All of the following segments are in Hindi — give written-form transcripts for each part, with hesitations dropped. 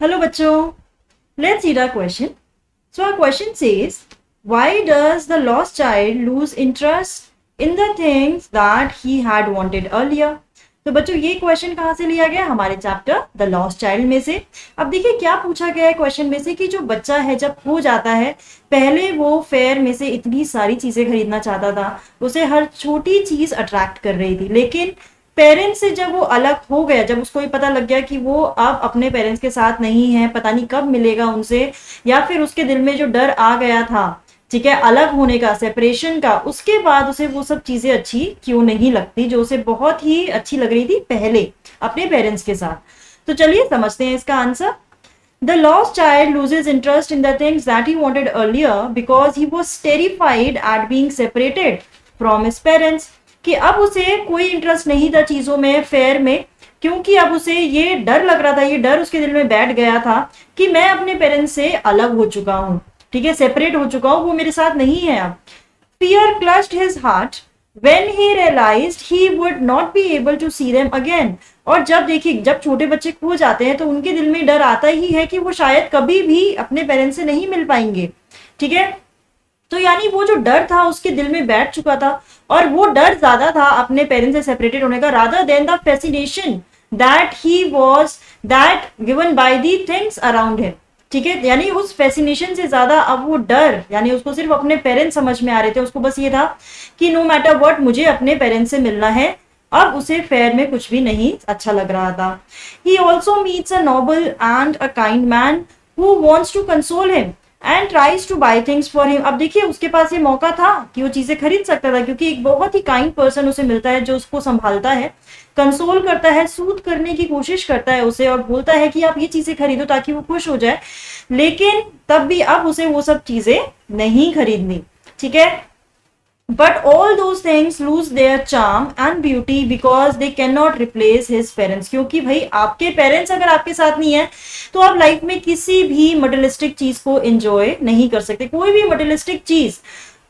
Hello, bachcho. Let's read our question. So our question says, why does the lost child lose interest in the things that he had wanted earlier? तो बच्चों ये क्वेश्चन कहाँ से लिया गया? हमारे चैप्टर द लॉस्ट चाइल्ड में से। अब देखिए क्या पूछा गया है क्वेश्चन में से कि जो बच्चा है जब खो जाता है, पहले वो फेयर में से इतनी सारी चीजें खरीदना चाहता था, उसे हर छोटी चीज अट्रैक्ट कर रही थी, लेकिन पेरेंट्स से जब वो अलग हो गया, जब उसको ये पता लग गया कि वो अब अपने पेरेंट्स के साथ नहीं है, पता नहीं कब मिलेगा उनसे, या फिर उसके दिल में जो डर आ गया था, ठीक है, अलग होने का, सेपरेशन का, उसके बाद उसे वो सब चीजें अच्छी क्यों नहीं लगती जो उसे बहुत ही अच्छी लग रही थी पहले अपने पेरेंट्स के साथ। तो चलिए समझते हैं इसका answer. The lost child loses interest in the things that he wanted earlier because he was terrified at being separated from his parents. कि अब उसे कोई इंटरेस्ट नहीं था चीजों में, फेयर में, क्योंकि अब उसे ये डर लग रहा था, ये डर उसके दिल में बैठ गया था कि मैं अपने पेरेंट्स से अलग हो चुका हूँ, ठीक है, सेपरेट हो चुका हूँ, वो मेरे साथ नहीं है अब। Fear clutched his heart when he realized he would not be able to see them again. और जब देखिए, जब छोटे बच्चे खो जाते हैं तो उनके दिल में डर आता ही है कि वो शायद कभी भी अपने पेरेंट्स से नहीं मिल पाएंगे, ठीक है। तो यानी वो जो डर था उसके दिल में बैठ चुका था, और वो डर ज्यादा था अपने पेरेंट्स से सेपरेटेड होने का, rather than the fascination that he was that given by the things around him, ठीक है। यानी उस फैसिनेशन से ज्यादा अब वो डर, यानी उसको सिर्फ अपने पेरेंट्स समझ में आ रहे थे, उसको बस ये था कि नो मैटर व्हाट मुझे अपने पेरेंट्स से मिलना है। अब उसे फेयर में कुछ भी नहीं अच्छा लग रहा था। He also meets a noble and a kind man who wants to console him and tries to buy things for him. अब देखिए उसके पास ये मौका था कि वो चीजें खरीद सकता था, क्योंकि एक बहुत ही काइंड पर्सन उसे मिलता है जो उसको संभालता है, कंसोल करता है, सूद करने की कोशिश करता है उसे, और बोलता है कि आप ये चीजें खरीदो ताकि वो खुश हो जाए। लेकिन तब भी अब उसे वो सब चीजें नहीं खरीदनी, ठीक है। But all those things lose their charm and beauty because they cannot replace his parents. क्योंकि भाई आपके पेरेंट्स अगर आपके साथ नहीं है तो आप लाइफ में किसी भी मटेरियलिस्टिक चीज को एंजॉय नहीं कर सकते। कोई भी मटेरियलिस्टिक चीज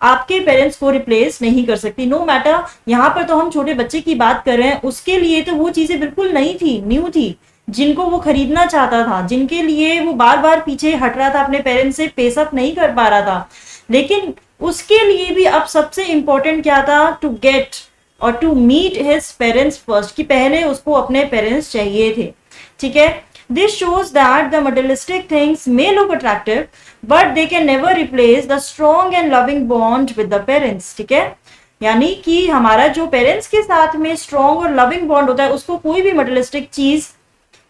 आपके पेरेंट्स को रिप्लेस नहीं कर सकती, नो मैटर। यहाँ पर तो हम छोटे बच्चे की बात कर रहे हैं, उसके लिए तो वो चीजें बिल्कुल नई थी, न्यू थी, जिनको वो खरीदना चाहता था, जिनके लिए वो बार बार पीछे हट रहा था, अपने पेरेंट्स से पेस अप नहीं कर पा रहा था। लेकिन उसके लिए भी अब सबसे इंपॉर्टेंट क्या था? टू गेट और to meet his parents first, कि पहले उसको अपने पेरेंट्स चाहिए थे, ठीक है। This shows that the materialistic things may look attractive but they can never replace the strong and loving bond with the parents, ठीक है। यानी कि हमारा जो पेरेंट्स के साथ में स्ट्रॉन्ग और लविंग बॉन्ड होता है, उसको कोई भी मटेरियलिस्टिक चीज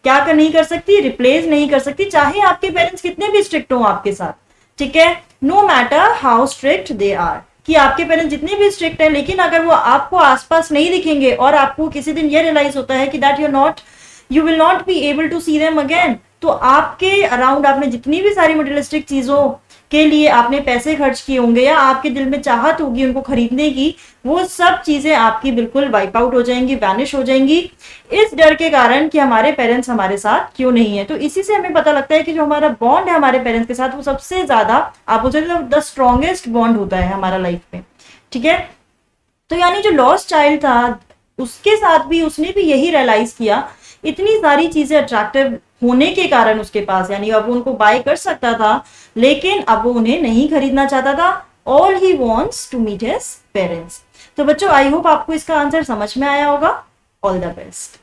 क्या कर नहीं कर सकती, रिप्लेस नहीं कर सकती, चाहे आपके पेरेंट्स कितने भी स्ट्रिक्ट हो आपके साथ, ठीक है। No matter how strict they are, कि आपके पेरेंट्स जितने भी स्ट्रिक्ट है, लेकिन अगर वो आपको आसपास नहीं दिखेंगे और आपको किसी दिन ये रियलाइज होता है कि that you will not be able to see them again, तो आपके अराउंड आपने जितनी भी सारी मटेरियलिस्टिक चीजों के लिए आपने पैसे खर्च किए होंगे या आपके दिल में चाहत होगी उनको खरीदने की, वो सब चीजें आपकी बिल्कुल वाइप आउट हो जाएंगी, वैनिश हो जाएंगी, इस डर के कारण कि हमारे पेरेंट्स हमारे साथ क्यों नहीं है। तो इसी से हमें पता लगता है कि जो हमारा बॉन्ड है हमारे पेरेंट्स के साथ, वो सबसे ज्यादा, आप बोल सकते हो, द स्ट्रॉन्गेस्ट बॉन्ड होता है हमारा लाइफ में, ठीक है। तो यानी जो लॉस्ट चाइल्ड था, उसके साथ भी उसने भी यही रियलाइज किया, इतनी सारी चीजें अट्रैक्टिव होने के कारण उसके पास, यानी अब वो उनको बाय कर सकता था, लेकिन अब वो उन्हें नहीं खरीदना चाहता था। All he wants to meet his parents. तो बच्चों आई होप आपको इसका आंसर समझ में आया होगा। All the best.